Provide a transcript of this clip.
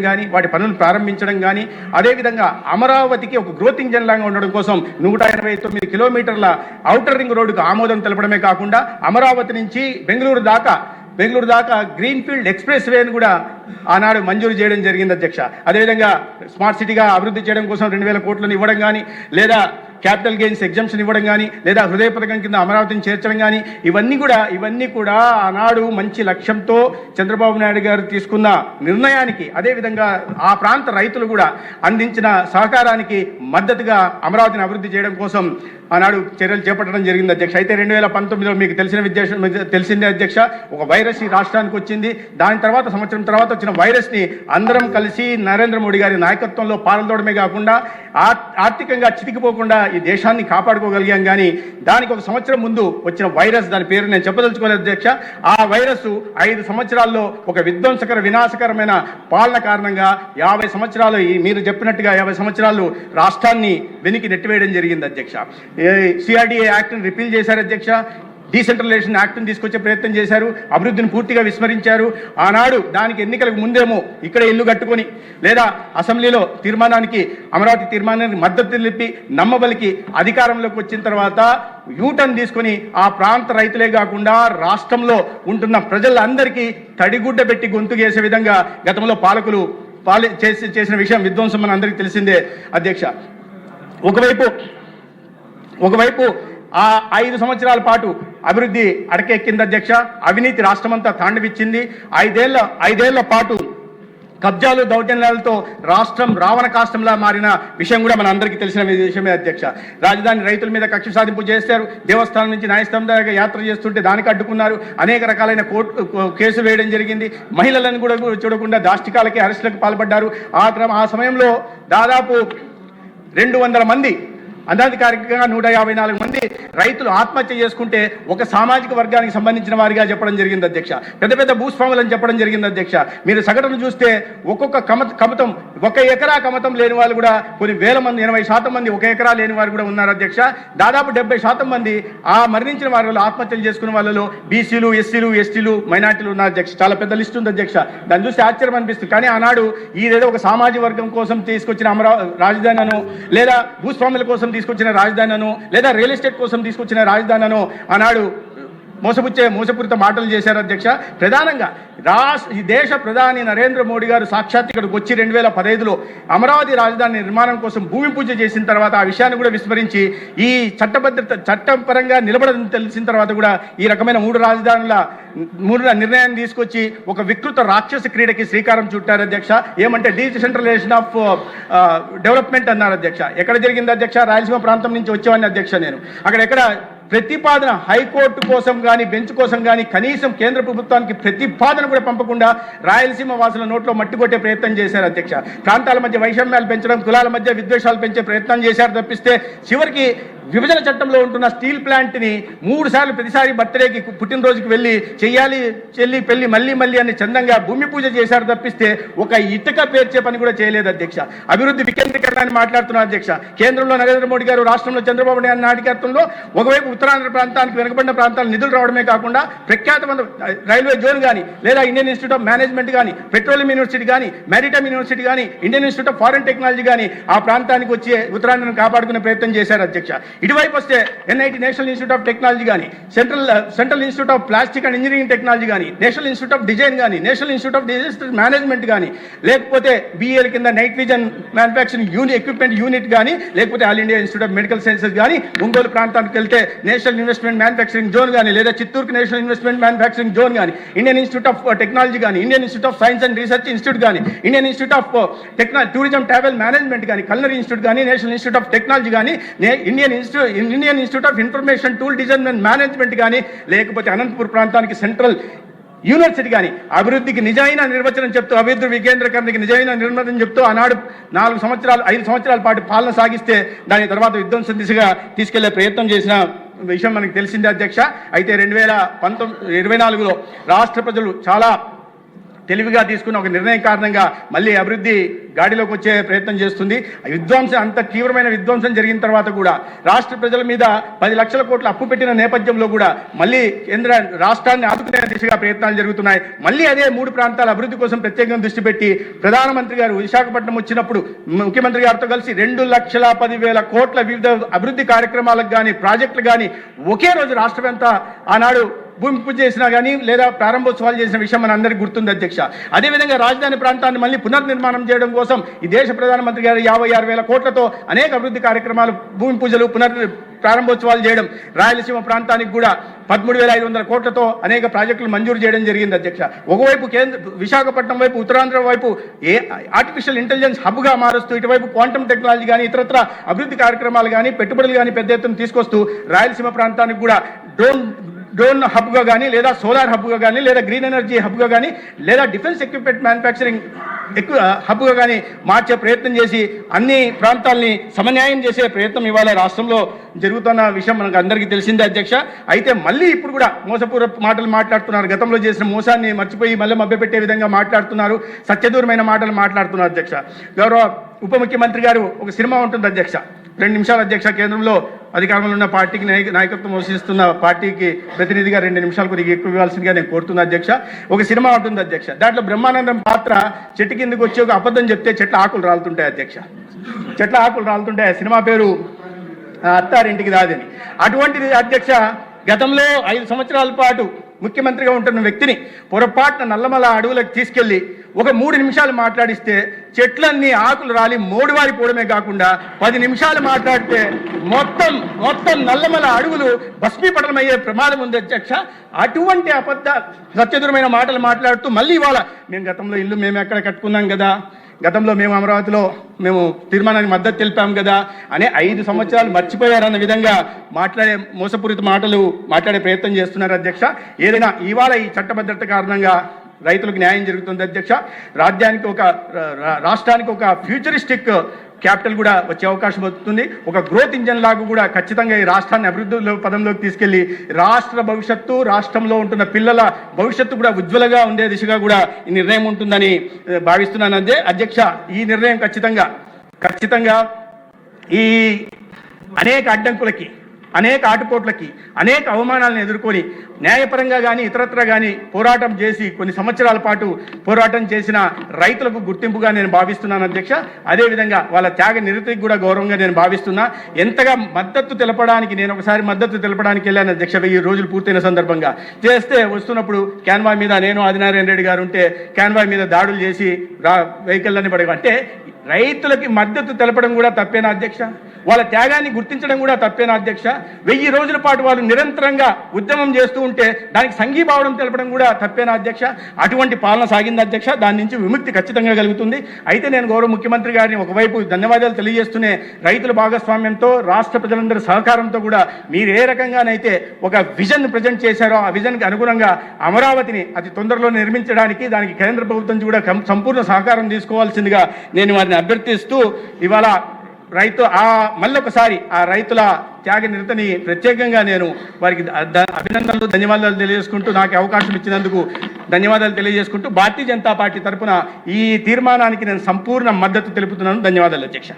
కానీ వాటి పనులు ప్రారంభించడం కానీ, అదేవిధంగా అమరావతికి ఒక గ్రోత్ ఇంజన్ లాగా ఉండడం కోసం 189 కిలోమీటర్ల ఔటర్ రింగ్ రోడ్డుకు ఆమోదం తెలపడమే కాకుండా అమరావతి నుంచి బెంగళూరు దాకా గ్రీన్ఫీల్డ్ ఎక్స్ప్రెస్ వేని కూడా ఆనాడు మంజూరు చేయడం జరిగింది అధ్యక్ష. అదేవిధంగా స్మార్ట్ సిటీగా అభివృద్ధి చేయడం కోసం 2000 కోట్లను ఇవ్వడం కానీ, లేదా క్యాపిటల్ గెయిన్స్ ఎగ్జంప్షన్ ఇవ్వడం కానీ, లేదా హృదయ పథకం కింద అమరావతిని చేర్చడం కానీ, ఇవన్నీ కూడా ఆనాడు మంచి లక్ష్యంతో చంద్రబాబు నాయుడు గారు తీసుకున్న నిర్ణయానికి, అదేవిధంగా ఆ ప్రాంత రైతులు కూడా అందించిన సహకారానికి మద్దతుగా అమరావతిని అభివృద్ధి చేయడం కోసం ఆనాడు చర్యలు చేపట్టడం జరిగింది అధ్యక్ష. అయితే 2019లో మీకు తెలిసిందే అధ్యక్ష, ఒక వైరస్ ఈ రాష్ట్రానికి వచ్చింది. దాని తర్వాత సంవత్సరం తర్వాత వచ్చిన వైరస్ని అందరం కలిసి నరేంద్ర మోడీ గారి నాయకత్వంలో పాల్గొనడమే కాకుండా ఆర్థికంగా చితికిపోకుండా ఈ దేశాన్ని కాపాడుకోగలిగాం. కానీ దానికి ఒక సంవత్సరం ముందు వచ్చిన వైరస్, దాని పేరు నేను చెప్పదలుచుకోలేదు అధ్యక్ష. ఆ వైరస్ 5 సంవత్సరాల్లో ఒక వినాశకరమైన పాలన కారణంగా 50 సంవత్సరాలు, మీరు చెప్పినట్టుగా 50 సంవత్సరాలు రాష్ట్రాన్ని వెనక్కి నెట్టివేయడం జరిగింది అధ్యక్ష. సిఆర్డీఏ యాక్ట్ని రిపీల్ చేశారు అధ్యక్ష. డీసెంట్రలైజేషన్ యాక్ట్ని తీసుకొచ్చే ప్రయత్నం చేశారు. అభివృద్ధిని పూర్తిగా విస్మరించారు. ఆనాడు దానికి ఎన్నికలకు ముందేమో ఇక్కడ ఇల్లు కట్టుకొని, లేదా అసెంబ్లీలో అమరావతి తీర్మానానికి మద్దతు తెలిపి నమ్మబలికి అధికారంలోకి వచ్చిన తర్వాత యూటర్న్ తీసుకొని ఆ ప్రాంత రైతులే కాకుండా రాష్ట్రంలో ఉంటున్న ప్రజలందరికీ తడిగుడ్డ పెట్టి గొంతుకేసే విధంగా గతంలో పాలకులు చేసిన విషయం విధ్వంసం మన అందరికీ తెలిసిందే అధ్యక్ష. ఒకవైపు ఆ 5 సంవత్సరాల పాటు అభివృద్ధి అడకెక్కింది అధ్యక్ష. అవినీతి రాష్ట్రమంతా తాండవిచ్చింది. 5 ఏళ్ల పాటు కబ్జాలు దౌర్జన్యాలతో రాష్ట్రం రావణ కాష్టంలా మారిన విషయం కూడా మన అందరికీ తెలిసిన విషయమే అధ్యక్ష. రాజధాని రైతుల మీద కక్ష సాధింపు చేశారు. దేవస్థానం నుంచి న్యాయస్థానం దాకా యాత్ర చేస్తుంటే దానికి అడ్డుకున్నారు. అనేక రకాలైన కేసులు వేయడం జరిగింది. మహిళలను కూడా చూడకుండా దాష్టికాలకి, అరెస్టులకు పాల్పడ్డారు. ఆ సమయంలో దాదాపు 200 మంది, అనధికారికంగా 154 మంది రైతులు ఆత్మహత్య చేసుకుంటే ఒక సామాజిక వర్గానికి సంబంధించిన వారిగా చెప్పడం జరిగింది అధ్యక్ష. పెద్ద భూస్వాములని చెప్పడం జరిగింది అధ్యక్ష. మీరు సగటును చూస్తే ఒక్కొక్క కమతం, 1 ఎకరా కమతం లేని వాళ్ళు కూడా కొన్ని వేల మంది, 80% మంది 1 ఎకరా లేని వారు కూడా ఉన్నారు అధ్యక్ష. దాదాపు 70% మంది ఆ మరణించిన వారిలో ఆత్మహత్యలు చేసుకున్న వాళ్ళలో బీసీలు, ఎస్సీలు, ఎస్టీలు, మైనార్టీలు ఉన్నారు అధ్యక్ష. చాలా పెద్ద లిస్ట్ ఉంది అధ్యక్ష. దాన్ని చూస్తే ఆశ్చర్యం అనిపిస్తుంది. కానీ ఆనాడు ఇదేదో ఒక సామాజిక వర్గం కోసం తీసుకొచ్చిన రాజధానిను, లేదా భూస్వాముల కోసం తీసుకొచ్చిన రాజధానిను, లేదా రియల్ ఎస్టేట్ కోసం తీసుకొచ్చిన రాజధానిను ఆనాడు మోసపూరిత మాటలు చేశారు అధ్యక్ష. ప్రధానంగా ఈ దేశ ప్రధాని నరేంద్ర మోడీ గారు సాక్షాత్ ఇక్కడికి వచ్చి 2015లో అమరావతి రాజధాని నిర్మాణం కోసం భూమి పూజ చేసిన తర్వాత ఆ విషయాన్ని కూడా విస్మరించి ఈ చట్టపరంగా నిలబడదని తెలిసిన తర్వాత కూడా ఈ రకమైన 3 రాజధానుల నిర్ణయాన్ని తీసుకొచ్చి ఒక వికృత రాక్షస క్రీడకి శ్రీకారం చుట్టారు అధ్యక్ష. ఏమంటే డీసెంట్రలైజేషన్ ఆఫ్ డెవలప్మెంట్ అన్నారు అధ్యక్ష. ఎక్కడ జరిగింది అధ్యక్ష? రాయలసీమ ప్రాంతం నుంచి వచ్చేవాడిని అధ్యక్ష నేను. అక్కడ ప్రతిపాదన హైకోర్టు కోసం కానీ, బెంచ్ కోసం కానీ, కనీసం కేంద్ర ప్రభుత్వానికి ప్రతిపాదన కూడా పంపకుండా రాయలసీమ వాసుల నోట్లో మట్టి కొట్టే ప్రయత్నం చేశారు అధ్యక్ష. ప్రాంతాల మధ్య వైషమ్యాలు పెంచడం, కులాల మధ్య విద్వేషాలు పెంచే ప్రయత్నం చేశారు తప్పిస్తే చివరికి విభజన చట్టంలో ఉంటున్న స్టీల్ ప్లాంట్ని 3 సార్లు ప్రతిసారి బర్త్డేకి, పుట్టినరోజుకి వెళ్ళి చెయ్యాలి పెళ్లి మళ్ళీ అని చందంగా భూమి పూజ చేశారు తప్పిస్తే ఒక ఇటుక పేర్చే పని కూడా చేయలేదు అధ్యక్ష. అభివృద్ధి వికేంద్రీకరణాన్ని మాట్లాడుతున్నారు అధ్యక్ష. కేంద్రంలో నరేంద్ర మోడీ గారు, రాష్ట్రంలో చంద్రబాబు నాయుడు నాయకత్వంలో ఒకవైపు ఉత్తరాంధ్ర ప్రాంతానికి, వెనుకబడిన ప్రాంతాలు నిధులు రావడమే కాకుండా ప్రఖ్యాతమైన రైల్వే జోన్ కానీ, లేదా ఇండియన్ ఇన్స్టిట్యూట్ ఆఫ్ మేనేజ్మెంట్ కానీ, పెట్రోలియం యూనివర్సిటీ కానీ, మ్యారిటైమ్ యూనివర్సిటీ కానీ, Indian institute of foreign technology కానీ ఆ ప్రాంతానికి వచ్చి ఉత్తరాంధ్రను కాపాడుకునే ప్రయత్నం చేశారు అధ్యక్ష. ఇటువైపు వస్తే NIT, national institute of technology కానీ, central institute of plastic and engineering technology కానీ, నేషనల్ ఇన్స్టిట్యూట్ ఆఫ్ డిజైన్ కానీ, national institute of disaster management కానీ, లేకపోతే బిఏల కింద night vision manufacturing equipment unit కానీ, లేకపోతే all India institute of medical sciences కానీ, ఒంగోలు ప్రాంతానికి వెళ్తే నేషనల్ ఇన్వెస్ట్మెంట్ మ్యానుఫ్యాక్చరింగ్ జోన్ కానీ, లేదా చిత్తూరుకి నేషనల్ ఇన్వెస్ట్మెంట్ మ్యానుఫ్యాక్చరింగ్ జోన్ కానీ, ఇండియన్ ఇన్స్టిట్యూట్ ఆఫ్ టెక్నాలజీ కానీ, Indian institute of science and research institute కానీ, Indian institute of tourism travel management కానీ, కల్నరీ ఇన్స్టిట్యూట్ కానీ, నేషనల్ ఇన్స్టిట్యూట్ ఆఫ్ టెక్నాలజీ కానీ, Indian institute of information tool design and management కానీ, లేకపోతే అనంతపూర్ ప్రాంతానికి central university కానీ అభివృద్ధికి నిజమైన నిర్వచనం చెప్తూ, అభివృద్ధి వికేంద్రీకరణకి నిజమైన నిర్వచనం చెప్తూ ఆనాడు 5 సంవత్సరాల పాటు పాలన సాగిస్తే దాని తర్వాత విధ్వంసం దిశగా తీసుకెళ్లే ప్రయత్నం చేసిన విషయం మనకు తెలిసిందే అధ్యక్ష. అయితే 2024లో రాష్ట్ర ప్రజలు చాలా తెలివిగా తీసుకున్న ఒక నిర్ణయం కారణంగా మళ్ళీ అభివృద్ధి గాడిలోకి వచ్చే ప్రయత్నం చేస్తుంది. విధ్వంసం అంత తీవ్రమైన విధ్వంసం జరిగిన తర్వాత కూడా రాష్ట్ర ప్రజల మీద 10 లక్షల కోట్ల అప్పు పెట్టిన నేపథ్యంలో కూడా మళ్ళీ కేంద్ర రాష్ట్రాన్ని ఆదుకునే దిశగా ప్రయత్నాలు జరుగుతున్నాయి. మళ్ళీ అదే 3 ప్రాంతాల అభివృద్ధి కోసం ప్రత్యేకంగా దృష్టి పెట్టి ప్రధానమంత్రి గారు విశాఖపట్నం వచ్చినప్పుడు ముఖ్యమంత్రి గారితో కలిసి 2,10,000 కోట్ల వివిధ అభివృద్ధి కార్యక్రమాలకు కానీ ప్రాజెక్టులు కానీ ఒకే రోజు రాష్ట్రమంతా ఆనాడు భూమి పూజ చేసినా కానీ లేదా ప్రారంభోత్సవాలు చేసిన విషయం మన అందరికీ గుర్తుంది అధ్యక్ష. అదేవిధంగా రాజధాని ప్రాంతాన్ని మళ్ళీ పునర్నిర్మాణం చేయడం కోసం ఈ దేశ ప్రధానమంత్రి గారు 56,000 కోట్లతో అనేక అభివృద్ధి కార్యక్రమాలు భూమి పూజలు ప్రారంభోత్సవాలు చేయడం, రాయలసీమ ప్రాంతానికి కూడా 13,500 కోట్లతో అనేక ప్రాజెక్టులు మంజూరు చేయడం జరిగింది అధ్యక్ష. ఒకవైపు విశాఖపట్నం వైపు ఉత్తరాంధ్ర వైపు ఆర్టిఫిషియల్ ఇంటెలిజెన్స్ హబ్గా మారుస్తూ ఇటువైపు క్వాంటమ్ టెక్నాలజీ కానీ ఇతరత్ర అభివృద్ధి కార్యక్రమాలు కానీ పెట్టుబడులు కానీ పెద్ద ఎత్తున తీసుకొస్తూ రాయలసీమ ప్రాంతానికి కూడా డ్రోన్ హబ్గా కానీ లేదా సోలార్ హబ్గా కానీ లేదా గ్రీన్ ఎనర్జీ హబ్గా కానీ లేదా డిఫెన్స్ ఎక్విప్మెంట్ మ్యానుఫ్యాక్చరింగ్ హబ్గా కానీ మార్చే ప్రయత్నం చేసి అన్ని ప్రాంతాలని సమన్యాయం చేసే ప్రయత్నం ఇవాళ రాష్ట్రంలో జరుగుతున్న విషయం మనకు అందరికీ తెలిసిందే అధ్యక్ష. అయితే మళ్ళీ ఇప్పుడు కూడా మోసపూర్వ మాటలు మాట్లాడుతున్నారు. గతంలో చేసిన మోసాన్ని మర్చిపోయి మళ్ళీ మభ్యపెట్టే విధంగా మాట్లాడుతున్నారు. సత్యదూరమైన మాటలు మాట్లాడుతున్నారు అధ్యక్ష. గౌరవ ఉప ముఖ్యమంత్రి గారు ఒక సినిమా ఉంటుంది అధ్యక్ష, 2 నిమిషాలు అధ్యక్ష. కేంద్రంలో అధికారంలో ఉన్న పార్టీకి నాయకత్వం వహిస్తున్న పార్టీకి ప్రతినిధిగా 2 నిమిషాలు కొద్దిగా ఎక్కువ ఇవ్వాల్సిందిగా నేను కోరుతున్నా అధ్యక్ష. ఒక సినిమా ఉంటుంది అధ్యక్ష, దాంట్లో బ్రహ్మానందం పాత్ర చెట్టు కిందకి వచ్చి ఒక అబద్ధం చెప్తే చెట్ల ఆకులు రాలుతుంటాయి అధ్యక్ష. చెట్ల ఆకులు రాలుతుంటాయి. ఆ సినిమా పేరు అత్తారింటికి దాదని. అటువంటిది అధ్యక్ష, గతంలో 5 సంవత్సరాల పాటు ముఖ్యమంత్రిగా ఉంటున్న వ్యక్తిని పొరపాటున నల్లమల అడవులకు తీసుకెళ్లి ఒక 3 నిమిషాలు మాట్లాడిస్తే చెట్లన్నీ ఆకులు రాలి మోడివారిపోవడమే కాకుండా 10 నిమిషాలు మాట్లాడితే మొత్తం నల్లమల అడవులు భస్మీపటలమయ్యే ప్రమాదం ఉంది అధ్యక్ష. అటువంటి అబద్ధ సత్యదూరమైన మాటలు మాట్లాడుతూ మళ్ళీ ఇవాళ మేము గతంలో ఇల్లు మేము ఎక్కడ కట్టుకున్నాం కదా, గతంలో మేము అమరావతిలో మేము తీర్మానానికి మద్దతు తెలిపాం కదా అనే 5 సంవత్సరాలు మర్చిపోయారన్న విధంగా మోసపూరిత మాటలు మాట్లాడే ప్రయత్నం చేస్తున్నారు అధ్యక్ష. ఏదైనా ఇవాళ ఈ చట్టభద్రత కారణంగా రైతులకు న్యాయం జరుగుతుంది అధ్యక్ష. రాష్ట్రానికి ఒక ఫ్యూచరిస్టిక్ క్యాపిటల్ కూడా వచ్చే అవకాశం వస్తుంది. ఒక గ్రోత్ ఇంజన్ లాగా కూడా ఖచ్చితంగా ఈ రాష్ట్రాన్ని అభివృద్ధి పదంలోకి తీసుకెళ్లి రాష్ట్ర భవిష్యత్తు, రాష్ట్రంలో ఉంటున్న పిల్లల భవిష్యత్తు కూడా ఉజ్వలంగా ఉండే దిశగా కూడా ఈ నిర్ణయం ఉంటుందని భావిస్తున్నాను అధ్యక్ష. ఈ నిర్ణయం ఖచ్చితంగా ఈ అనేక అడ్డంకులకి, అనేక ఆటుపోట్లకి, అనేక అవమానాలను ఎదుర్కొని న్యాయపరంగా కానీ ఇతరత్ర కానీ పోరాటం చేసి కొన్ని సంవత్సరాల పాటు పోరాటం చేసిన రైతులకు గుర్తింపుగా నేను భావిస్తున్నాను అధ్యక్ష. అదేవిధంగా వాళ్ళ త్యాగ నిరతికి కూడా గౌరవంగా నేను భావిస్తున్నా. ఎంతగా మద్దతు తెలపడానికి నేను ఒకసారి మద్దతు తెలపడానికి వెళ్ళాను అధ్యక్ష. 1000 రోజులు పూర్తయిన సందర్భంగా వస్తున్నప్పుడు క్యాన్వాయ్ మీద నేను ఆదినారాయణ రెడ్డి గారు ఉంటే క్యాన్వాయ్ మీద దాడులు చేసి వెహికల్ని పడగ అంటే రైతులకి మద్దతు తెలపడం కూడా తప్పేనా అధ్యక్ష? వాళ్ళ త్యాగాన్ని గుర్తించడం కూడా తప్పేనా అధ్యక్ష? 1000 రోజుల పాటు వాళ్ళు నిరంతరంగా ఉద్యమం చేస్తూ ఉంటే దానికి సంఘీభావం తెలపడం కూడా తప్పేనా అధ్యక్ష? అటువంటి పాలన సాగింది అధ్యక్ష. దాని నుంచి విముక్తి ఖచ్చితంగా కలుగుతుంది. అయితే నేను గౌరవ ముఖ్యమంత్రి గారిని ఒకవైపు ధన్యవాదాలు తెలియజేస్తూనే రైతుల భాగస్వామ్యంతో రాష్ట్ర ప్రజలందరి సహకారంతో కూడా మీరు ఏ రకంగానైతే ఒక విజన్ ప్రజెంట్ చేశారో ఆ విజన్కి అనుగుణంగా అమరావతిని అతి తొందరలో నిర్మించడానికి దానికి కేంద్ర ప్రభుత్వం కూడా సంపూర్ణ సహకారం తీసుకోవాల్సిందిగా నేను వారిని అభ్యర్థిస్తూ ఇవాళ మళ్ళొకసారి ఆ రైతుల త్యాగ నిరతని ప్రత్యేకంగా నేను వారికి అభినందనలు, ధన్యవాదాలు తెలియజేసుకుంటూ నాకు అవకాశం ఇచ్చినందుకు ధన్యవాదాలు తెలియజేసుకుంటూ భారతీయ జనతా పార్టీ తరఫున ఈ తీర్మానానికి నేను సంపూర్ణ మద్దతు తెలుపుతున్నాను. ధన్యవాదాలు అధ్యక్ష.